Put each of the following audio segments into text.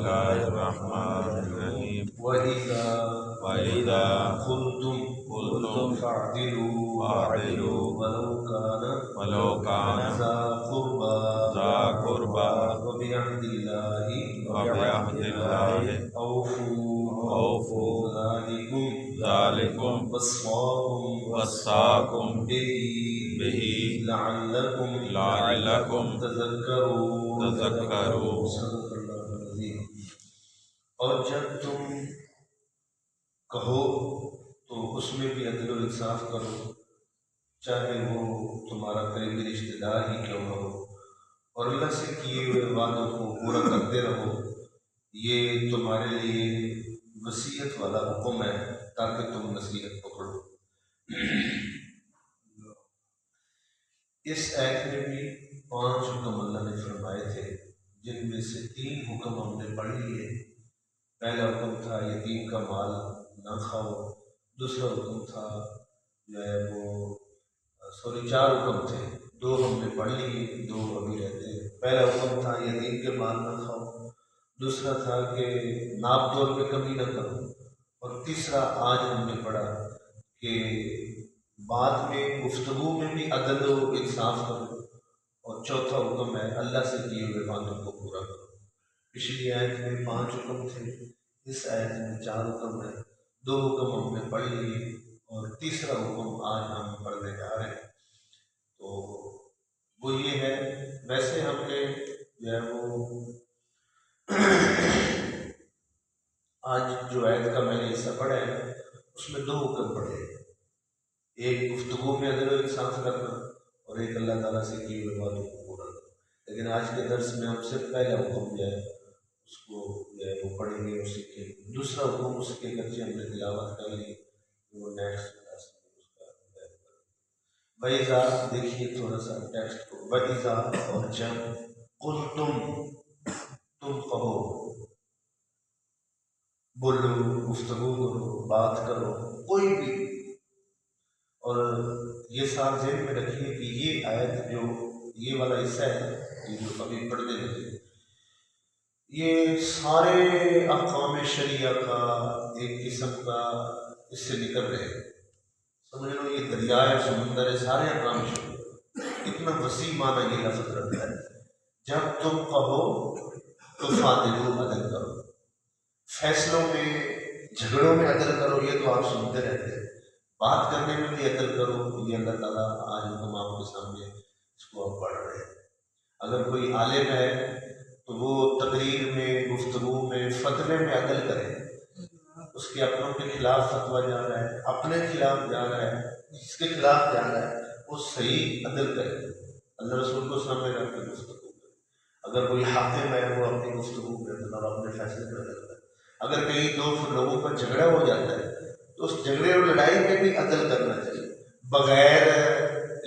الله الرحمن الرحيم وإذا قلتم فاعدلوا ولو كان ذا قربى وبعهد الله أوفوا ذلكم وصاكم به لعلكم تذكرون. صدق اللہ العظیم. اور جب تم کہو تو اس میں بھی عدل و انصاف کرو، چاہے وہ تمہارا قریبی رشتہ دار ہی کیوں نہ ہو، اور اللہ سے کیے ہوئے وعدوں کو پورا کرتے رہو. یہ تمہارے لیے وصیت والا حکم ہے تاکہ تم نصیحت پکڑو. اس آیت میں بھی 5 حکم اللہ نے فرمائے تھے، جن میں سے 3 حکم ہم نے پڑھ لیے. پہلا حکم تھا یتیم کا مال نہ کھاؤ، دوسرا حکم تھا جو ہے وہ 4 حکم تھے، 2 ہم نے پڑھ لیے، 2 ابھی رہتے ہیں. پہلا حکم تھا یتیم کے مال نہ کھاؤ، دوسرا تھا کہ ناپ تول پہ کمی نہ کرو، اور تیسرا آج ہم نے پڑھا کہ بات میں گفتگو میں بھی عدل و انصاف کرو، اور چوتھا حکم ہے اللہ سے کیے ہوئے وعدوں کو پورا کرو. پچھلی آیت میں 5 حکم تھے، اس آیت میں 4 حکم ہیں. 2 حکم ہم نے پڑھ لیے اور تیسرا حکم آج ہم پڑھنے جا رہے ہیں. تو وہ یہ ہے، ویسے ہم نے جو ہے وہ آج جو آیت کا میں نے حصہ پڑھا ہے اس میں 2 حکم پڑھے، ایک گفتگو میں عدل و انصاف کرنا اور ایک اللہ تعالیٰ سے کیے ہوئے وعدوں کو پورا کرنا. لیکن آج کے درس میں ہم صرف پہلا حکم جو ہے اس کو جو ہے وہ پڑھیں گے اور سیکھیں گے. دوسرا حکم اس کے اگرچہ ہم نے تلاوت کر لی، وہ نیکسٹ کلاس میں اس کا بیان کریں. وَإِذَا، دیکھیے تھوڑا سا ٹیکسٹ کو، وَإِذَا، اور جب، قُلْتُم، تم کہو، بولو، گفتگو کرو، بات کرو، کوئی بھی. اور یہ ساتھ ذہن میں رکھیے کہ یہ آیت جو یہ والا حصہ ہے، یہ جو ابھی پڑھنے لگے، یہ سارے احکام شریعہ کا ایک قسم کا اس سے نکل رہے ہیں. سمجھ لو یہ دریا ہے، سمندر ہے، سارے احکام شریعہ. اتنا وسیع معنی یہ لفظ رکھتا ہے. جب تم کہو تو فاضلو، عدل کرو. فیصلوں میں، جھگڑوں میں عدل کرو، یہ تو آپ سنتے رہتے ہیں. بات کرنے میں بھی عدل کرو، یہ اللہ تعالیٰ آج ہم آپ کے سامنے اس کو آپ پڑھ رہے ہیں. اگر کوئی عالم ہے تو وہ تقریر میں، گفتگو میں، فتوے میں عدل کرے. اس کے اپنوں کے خلاف فتویٰ جا رہا ہے، اپنے خلاف جا رہا ہے، جس کے خلاف جا رہا ہے وہ صحیح عدل کرے، اللہ رسول کو سامنے رکھ کے گفتگو کرے. اگر کوئی حاکم ہے وہ اپنی گفتگو میں عدل اور اپنے فیصلے پر عدل کرے. اگر کہیں 2 لوگوں کا جھگڑا ہو جاتا ہے تو اس جھگڑے اور لڑائی میں بھی عدل کرنا چاہیے، بغیر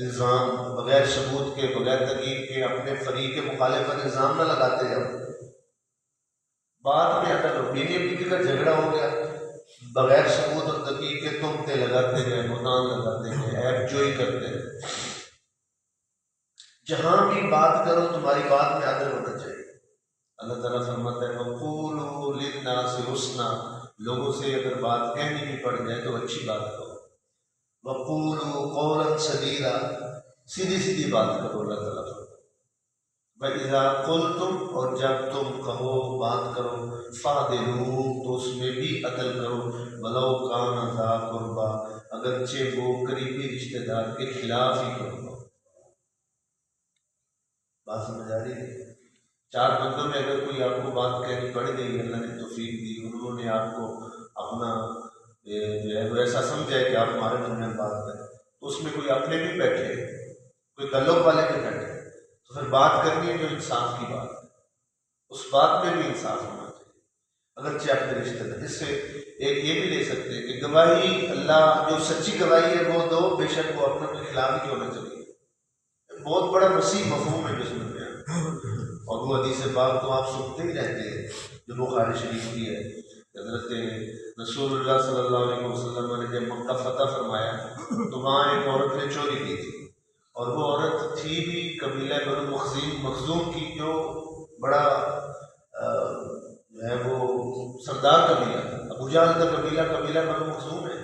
الزام، بغیر ثبوت کے، بغیر دلیل کے اپنے فریق کے مخالف پر الزام نہ لگاتے جاؤ. بعد میں عدل ہو. بیوی بیوی کا جھگڑا ہو گیا، بغیر ثبوت اور دلیل کے تہمتیں لگاتے ہیں، بہتان لگاتے ہیں، عیب جوئی کرتے ہیں. جہاں بھی بات کرو تمہاری بات میں عدل ہونا چاہیے. اللہ تعالیٰ فرماتا ہے وَقُولُوا لِلنَّاسِ حُسْنًا، لوگوں سے اگر بات کہنی بھی پڑ جائے تو اچھی بات کرو. وَقُولُوا قَوْلًا سَدِيدًا، سیدھی سیدھی بات کرو. اللہ تعالیٰ فرماتا ہے وَإِذَا قُلْتُمْ، اور جب تم کہو، بات کرو، فَاعْدِلُوا، تو اس میں بھی عدل کرو. وَلَوْ كَانَ ذَا قُرْبَىٰ، اگرچہ وہ قریبی رشتہ دار کے خلاف ہی کرو. بات سمجھ آ رہی ہے؟ 4 بندوں میں اگر کوئی آپ کو بات کہنی پڑ گئی، اللہ نے توفیق دی، انہوں نے آپ کو اپنا جو ہے وہ ایسا سمجھا ہے کہ آپ ہمارے درمیان بات کریں، تو اس میں کوئی اپنے بھی بیٹھے، کوئی تعلق والے بھی بیٹھے، تو پھر بات کرنی ہے جو انصاف کی بات ہے، اس بات میں بھی انصاف ہونا چاہیے اگرچہ اپنے رشتے دار. اس سے ایک یہ بھی لے سکتے ہیں کہ گواہی اللہ جو سچی گواہی ہے وہ دو، بے شک وہ اپنے خلاف ہی ہونا چاہیے. بہت بڑا وسیع مفہوم ہے جس میں بیان. اور وہ حدیث پاک تو آپ سنتے ہی رہتے ہیں جو بخاری شریف کی ہے. حضرت رسول اللہ صلی اللہ علیہ وسلم نے جب مکہ فتح فرمایا تو وہاں ایک عورت نے چوری کی تھی، اور وہ عورت تھی بھی قبیلہ بنو مخزوم کی، جو بڑا جو ہے سردار قبیلہ، ابو جہل کا قبیلہ بنو مخزوم ہے۔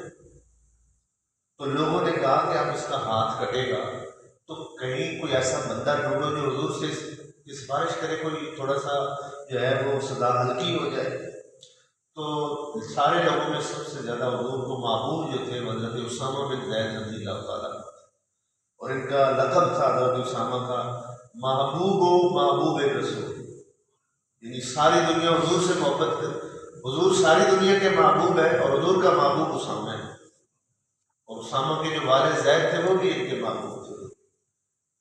تو لوگوں نے کہا کہ اب اس کا ہاتھ کٹے گا تو کہیں کوئی ایسا بندہ ڈھونڈو جو حضور سے کی سفارش کرے، کوئی تھوڑا سا جو ہے وہ سزا ہلکی ہو جائے۔ تو سارے لوگوں میں سب سے زیادہ حضور کو محبوب جو تھے حضرت اسامہ بن زید رضی اللہ تعالیٰ، اور ان کا لقب تھا حضرت اسامہ کا محبوب رسول، یعنی ساری دنیا حضور سے محبت کرتی، حضور ساری دنیا کے محبوب ہے اور حضور کا محبوب اسامہ ہے، اور اسامہ کے جو والد زید تھے وہ بھی ان کے محبوب تھے۔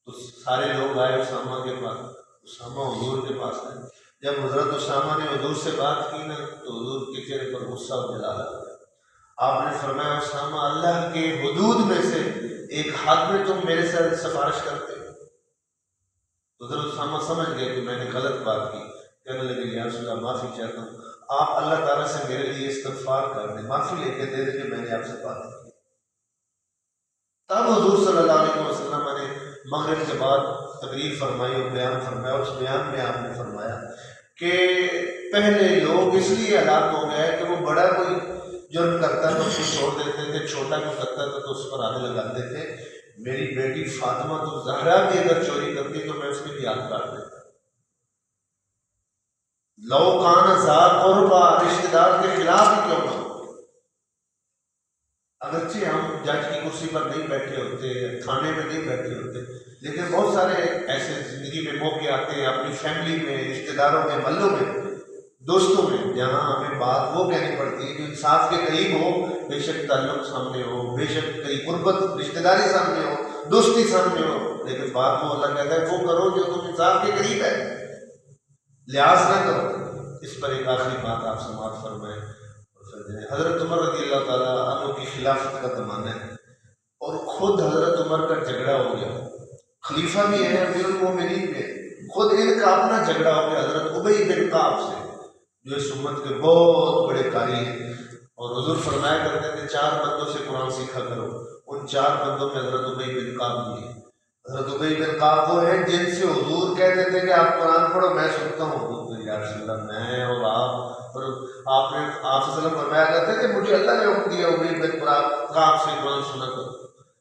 تو سارے لوگ آئے اسامہ کے پاس، اسامہ حضور کے پاس آئے۔ جب حضرت اسامہ نے حضور سے بات کی نا تو حضور کے چہرے پر غصہ و جلال آ گیا۔ آپ نے فرمایا اسامہ اللہ کے حدود میں سے ایک حد میں تم میرے سے سفارش کرتے ہو۔ تو حضرت اسامہ سمجھ گئے کہ میں نے غلط بات کی، کہنے لگے یا رسول اللہ معافی چاہتا ہوں، آپ اللہ تعالیٰ سے میرے لیے استغفار کر دیں، معافی لے کے دے دیں کہ میں نے آپ سے بات کی۔ تب حضور صلی اللہ علیہ وسلم نے مغرب کے بعد تقریر فرمائی اور بیان فرمایا، اور اس بیان میں آپ نے فرمایا کہ پہلے لوگ اس لیے ہلاک ہو گئے کہ وہ بڑا کوئی جرم کرتا تو اس کو چھوڑ دیتے تھے، چھوٹا کوئی کرتا تھا تو اس پر آنے لگاتے تھے۔ میری بیٹی فاطمہ تو زہرا بھی اگر چوری کرتی تو میں اس کے بھی ہاتھ کاٹ دیتا۔ لو کان ذا قربا، رشتے دار کے خلاف ہی کیوں نہ ہو، اگرچہ ہم جج کی کرسی پر نہیں بیٹھے ہوتے، تھانے میں نہیں بیٹھے ہوتے، لیکن بہت سارے ایسے زندگی میں موقع آتے ہیں اپنی فیملی میں، رشتے داروں میں، محلوں میں، دوستوں میں، جہاں ہمیں بات وہ کہنی پڑتی ہے جو انصاف کے قریب ہو، بے شک تعلق سامنے ہو، بے شک کئی قربت رشتے داری سامنے ہو، دوستی سامنے ہو، لیکن بات وہ اللہ کہتا ہے وہ کرو جو تم انصاف کے قریب ہے، لحاظ نہ کرو۔ اس پر ایک آخری بات آپ سماعت فرمائیں۔ حضرت عمر رضی اللہ تعالیٰ عنہ کی خلافت کا زمانہ ہے اور خود حضرت عمر کا جھگڑا ہو گیا، خلیفہ بھی ہے، امیر المومنین بھی ہے، خود ان کا اپنا جھگڑا ہو گیا حضرت ابی بن کعب سے جو اس امت کے بہت بڑے قاری ہیں، اور حضور فرمایا کرتے تھے 4 بندوں سے قرآن سیکھا کرو، ان 4 بندوں میں حضرت ابی بن کعب بھی ہے۔ حضرت ابی بن کعب وہ ہیں جن سے حضور کہتے تھے کہ آپ قرآن پڑھو، میں سنتا ہوں، حضور یا رسول اللہ میں اور آپ، اور آپ نے آپ صلی اللہ علیہ وسلم فرمایا کرتے کہ مجھے اللہ نے حکم دیا ابی بن کعب سے قرآن سنا کرو۔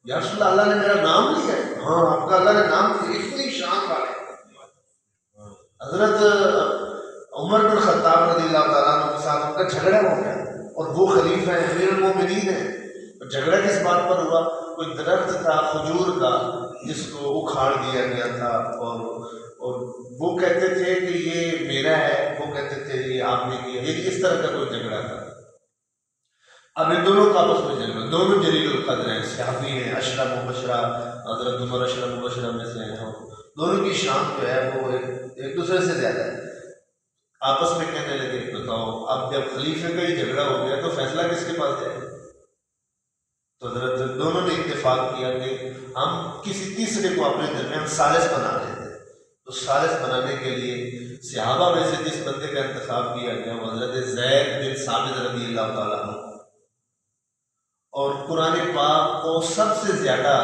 یا رسول اللہ اللہ نے میرا نام لیا ہے، ہاں آپ کا اللہ نے نام لیا، اتنی شان والے۔ حضرت عمر بن خطاب رضی اللہ تعالیٰ عنہ کے ساتھ ان کا جھگڑا ہو گیا اور وہ خلیفہ ہیں، امیر المومنین ہیں، اور جھگڑا کس بات پر ہوا؟ کوئی درخت تھا کھجور کا جس کو اکھاڑ دیا گیا تھا، اور وہ کہتے تھے کہ یہ میرا ہے، وہ کہتے تھے یہ آپ نے کیا، یہ اس طرح کا کوئی جھگڑا تھا۔ اب ان دونوں کا آپس میں جھگڑا، دونوں جلیل القدر ہیں، صحابی ہیں، اشرا مبشرہ، حضرت عمر اشرا مبشرہ میں سے ہیں، دونوں کی شان جو ہے وہ ایک دوسرے سے زیادہ ہے۔ آپس میں کہنے لگے بتاؤ اب جب خلیفے کا ہی جھگڑا ہو گیا تو فیصلہ کس کے پاس جائے؟ تو حضرت دونوں نے اتفاق کیا کہ ہم کسی تیسرے کو اپنے درمیان ثالث بنا لیتے ہیں۔ تو ثالث بنانے کے لیے صحابہ میں سے جس بندے کا انتخاب کیا گیا وہ حضرت زید بن ثابت رضی اللہ تعالیٰ عنہ، اور قرآن پاک کو سب سے زیادہ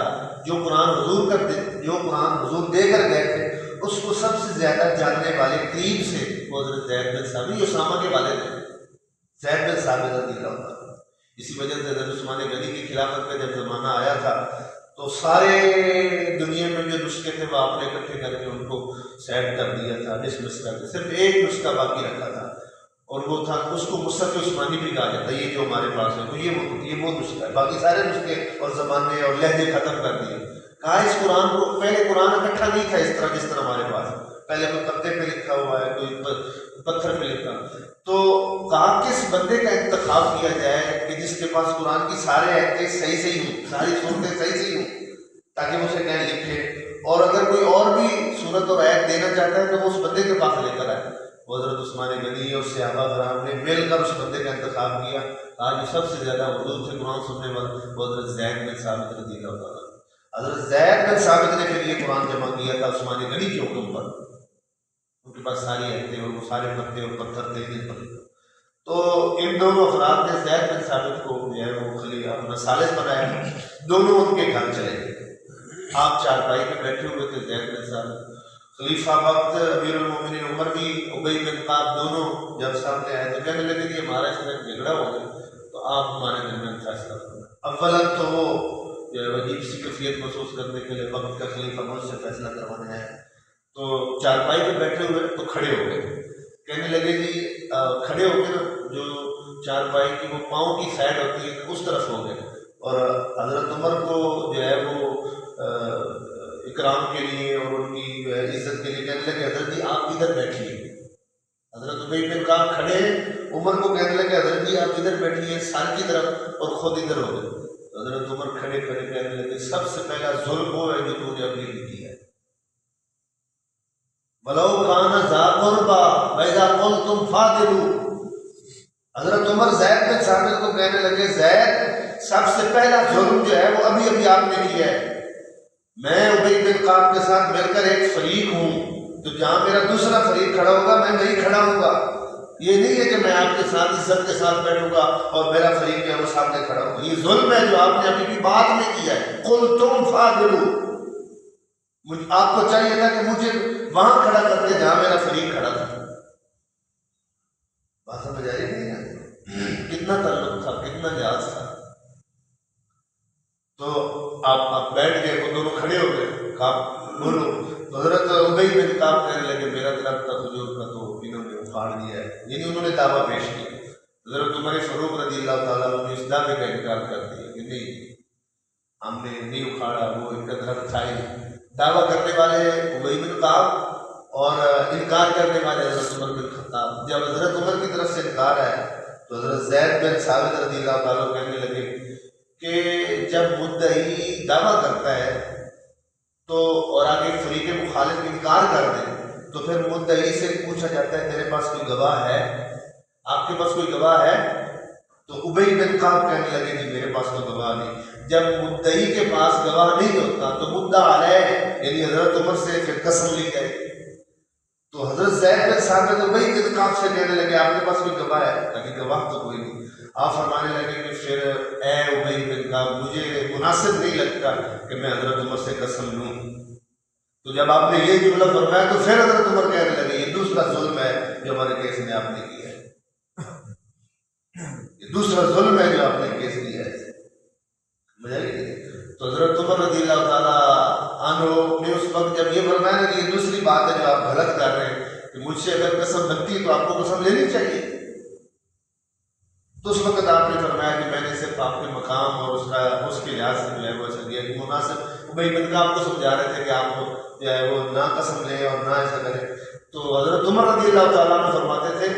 جو قرآن حضور دے کر گئے تھے اس کو سب سے زیادہ جاننے والے قریب سے وہ حضرت زید بن ثابت، اسامہ کے والد ہیں، زید بن ثابت رضی اللہ تعالیٰ۔ اسی وجہ سے حضرت عثمان غنی کی خلافت کا جب زمانہ آیا تھا تو سارے دنیا میں جو نسخے تھے وہ آپ نے اکٹھے کر کے ان کو سیٹ کر دیا تھا، ڈسمس کر کے صرف ایک نسخہ باقی رکھا تھا، اور وہ تھا اس کو مصحف عثمانی بھی کہا جاتا ہے، یہ جو ہمارے پاس ہے یہ وہ نسخہ ہے، باقی سارے نسخے اور زبانیں اور لہجے ختم کر دیے۔ کہا اس قرآن کو، پہلے قرآن اکٹھا نہیں تھا اس طرح جس طرح ہمارے پاس، پہلے کوئی تختے پہ لکھا ہوا ہے، کوئی پتھر پہ لکھا، تو کہا کس بندے کا انتخاب کیا جائے کہ جس کے پاس قرآن کی سارے آیتیں صحیح ہوں، ساری صورتیں صحیح ہوں، تاکہ وہ اسے کہیں لکھے، اور اگر کوئی اور بھی صورت اور آیت دینا چاہتا ہے تو وہ اس بندے کے پاس لے کر آئے۔ وہ حضرت عثمان غنی اور صحابہ کرام نے مل کر اس بندے کا انتخاب کیا، آج سب سے زیادہ حضور سے قرآن سننے والا وہ حضرت زید بن ثابت رضی اللہ تعالیٰ۔ حضرت زید بن ثابت نے پھر یہ قرآن جمع کیا تھا عثمان غنی کے حکم پر، ان کے پاس ساری آیتیں اور وہ سارے پتے اور پتھر تھے جن پر، تو ان دونوں افراد نے زید بن ثابت کو جو ہے وہ خلیفہ اپنا ثالث بنایا، دونوں ان کے گھر چلے گئے، آپ چارپائی پہ بیٹھے ہوئے تھے، زید بن ثابت خلیفہ وقت امیر المومنین عمر بھی ابی بن کعب دونوں جب سامنے آئے تو کہنے لگے کہ ہمارا اس میں جھگڑا ہو گیا تو آپ ہمارے درمیان فیصلہ کرنا. اولاً تو وہ جو ہے عجیب سی کیفیت محسوس کرنے کے لیے وقت کا خلیفہ مجھ سے فیصلہ کروانا ہے تو چارپائی پہ بیٹھے ہوئے تو کھڑے ہو گئے. کہنے لگے جی کھڑے ہو کے جو چارپائی کی وہ پاؤں کی سائڈ ہوتی ہے اس طرف ہو گئے اور حضرت عمر کو جو ہے وہ اکرام کے لیے اور ان کی جو ہے عزت کے لیے کہنے لگے حضرت جی آپ ادھر بیٹھیے. حضرت ابی بن کعب کھڑے عمر کو کہنے لگے حضرت جی آپ ادھر بیٹھیے سر کی طرف اور خود ادھر ہو گئے. حضرت عمر کھڑے کھڑے کہنے لگے سب سے پہلا ظلم وہ ہے جو تو نے ابھی کیا ہے. وَلَوْ كَانَ ذَا قُرْبَىٰ وَإِذَا قُلْتُمْ فَاعْدِلُوا. حضرت عمر زید بن ثابت کو کہنے لگے زید سب سے پہلا ظلم جو ہے وہ ابھی آپ نے کیا ہے. میں ابی بن کعب کے ساتھ مل کر ایک فریق ہوں تو جہاں میرا دوسرا فریق کھڑا ہوگا میں وہیں کھڑا ہوں گا. یہ نہیں ہے کہ میں آپ کے ساتھ عزت کے ساتھ بیٹھوں گا اور میرا فریق جو ہے وہ سامنے کھڑا ہوگا. یہ ظلم ہے جو آپ نے ابھی بھی بعد میں کیا ہے. قُلْتُمْ فَاعْدِلُوا. آپ کو چاہیے تھا کہ مجھے وہاں کھڑا کر کے جہاں میرا فریق کھڑا تھا. بات سمجھ آئی نہیں ہے کتنا تعلق تھا کتنا لحاظ تھا. تو آپ بیٹھ گئے وہ دونوں کھڑے ہو گئے. کعب بولو تو حضرت ابی بن کعب کہنے لگے میرا درخت تھا حضور کا تو انہوں نے اکھاڑ دیا ہے. یعنی انہوں نے دعویٰ پیش کیا. حضرت عمر فاروق رضی اللہ تعالیٰ عنہ اس دعوے کا انکار کر دیا کہ نہیں ہم نے نہیں اکھاڑا وہ ان کا درخت تھا ہی. دعویٰ کرنے والے ابی بن کعب اور انکار کرنے والے حضرت عمر بن خطاب. جب حضرت عمر کی طرف سے انکار ہے تو حضرت زید بن ثابت رضی اللہ تعالیٰ کہنے لگے کہ جب مدعی دعویٰ کرتا ہے تو اور آگے فریق مخالف انکار کر دے تو پھر مدعی سے پوچھا جاتا ہے تیرے پاس کوئی گواہ ہے آپ کے پاس کوئی گواہ ہے. تو ابی بن کعب کہنے لگے کہ میرے پاس تو گواہ نہیں. جب مدعی کے پاس گواہ نہیں ہوتا تو مدعا علیہ یعنی حضرت عمر سے پھر قسم لی جائے. تو حضرت زید بن ثابت ابی بن کعب سے کہنے لگے آپ کے پاس کوئی گواہ ہے تاکہ گواہ تو کوئی نہیں. آپ فرمانے لگے کہ پھر اے ابی بن کعب مجھے مناسب نہیں لگتا کہ میں حضرت عمر سے قسم لوں. تو جب آپ نے یہ جملہ فرمایا تو پھر حضرت عمر کہنے لگے یہ دوسرا ظلم ہے جو ہمارے کیس میں آپ نے کیا ہے. یہ دوسرا ظلم ہے جو آپ نے کیس کیا ہے. تو حضرت عمر رضی اللہ تعالیٰ عنہ نے اس وقت جب یہ فرمایا کہ یہ دوسری بات ہے جو آپ غلط کر رہے ہیں کہ مجھ سے اگر قسم بنتی تو آپ کو قسم لینی چاہیے. تو اس وقت آپ نے فرمایا کہ میں نے صرف آپ کے مقام اور اس کے لحاظ سے جو ہے وہ ایسا دیا کہ مناسب ابی بن کعب کو سمجھا رہے تھے کہ آپ جو ہے وہ نہ قسم لیں اور نہ ایسا کریں. تو حضرت عمر رضی اللہ تعالیٰ عنہ فرماتے تھے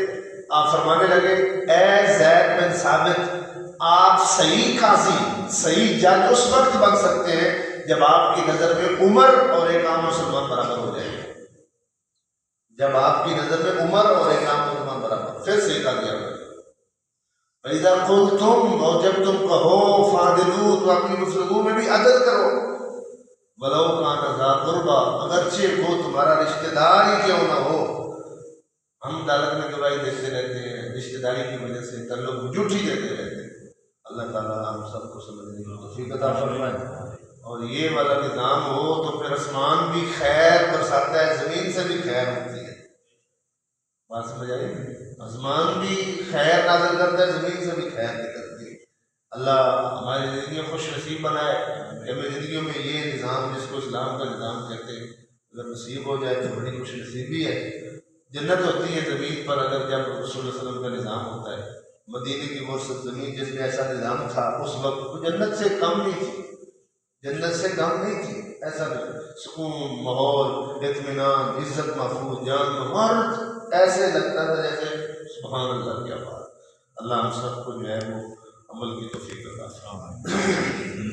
آپ فرمانے لگے اے زید بن ثابت آپ صحیح قاضی صحیح جج اس وقت بن سکتے ہیں جب آپ کی نظر میں عمر اور ایک عام مسلمان برابر ہو جائے. جب آپ کی نظر میں عمر اور ایک عام مسلمان برابر پھر صحیح قاضی ہوگا. فَإِذَا قُلْتُمْ اور جب تم کہو فَاعْدِلُوا تو اپنی گفتگو میں بھی عدل کرو. وَلَوْ كَانَ ذَا قُرْبَىٰ اگرچہ وہ تمہارا رشتہ دار ہی کیوں نہ ہو. ہم عدالت میں گواہی دیتے رہتے ہیں رشتہ داری کی وجہ سے تعلق جھوٹی دیتے رہتے ہیں. اللہ تعالیٰ ہم سب کو سمجھنے کی توفیق عطا فرمائے. اور یہ والا نظام ہو تو پھر آسمان بھی خیر برساتا ہے زمین سے بھی خیر ہوتی ہے. بات سمجھ آئی. آسمان بھی خیر نازل کرتا ہے زمین سے بھی خیر نکلتی ہے. اللہ ہماری زندگی میں خوش نصیب بنائے کہ ہمیں زندگیوں میں یہ نظام جس کو اسلام کا نظام کہتے ہیں اگر نصیب ہو جائے تو بڑی خوش نصیبی ہے. جنت ہوتی ہے زمین پر اگر جب رسول اللہ علیہ وسلم کا نظام ہوتا ہے. مدینے کی وہ زمین جس میں ایسا نظام تھا اس وقت وہ جنت سے کم نہیں تھی. جنت سے کم نہیں تھی. ایسا سکون ماحول اطمینان عزت محفوظ جان محمد ایسے لگتا تھا جیسے سبحان اللہ کیا بات. اللہ ہم سب کو جو ہے وہ عمل کی توفیق عطا فرمائے.